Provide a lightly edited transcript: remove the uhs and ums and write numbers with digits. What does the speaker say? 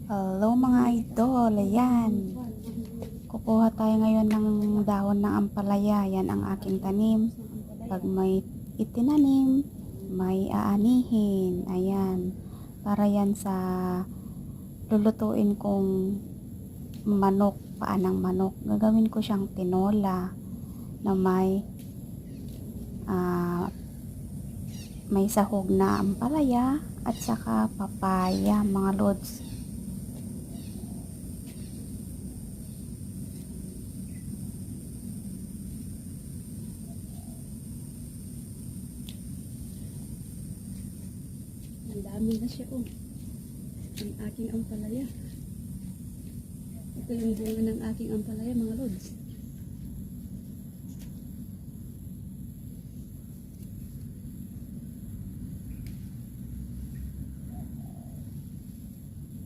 Hello mga idol, ayan. Kukuha tayo ngayon ng dahon ng ampalaya. Yan ang aking tanim. Pag may itinanim, may aanihin. Ayan. Para yan sa lulutuin kong manok, paanang manok. Gagawin ko siyang tinola na may sahog na ampalaya at saka papaya mga lods. Ang dami na siya ang aking ampalaya. Ito yung bunga ng aking ampalaya mga lods.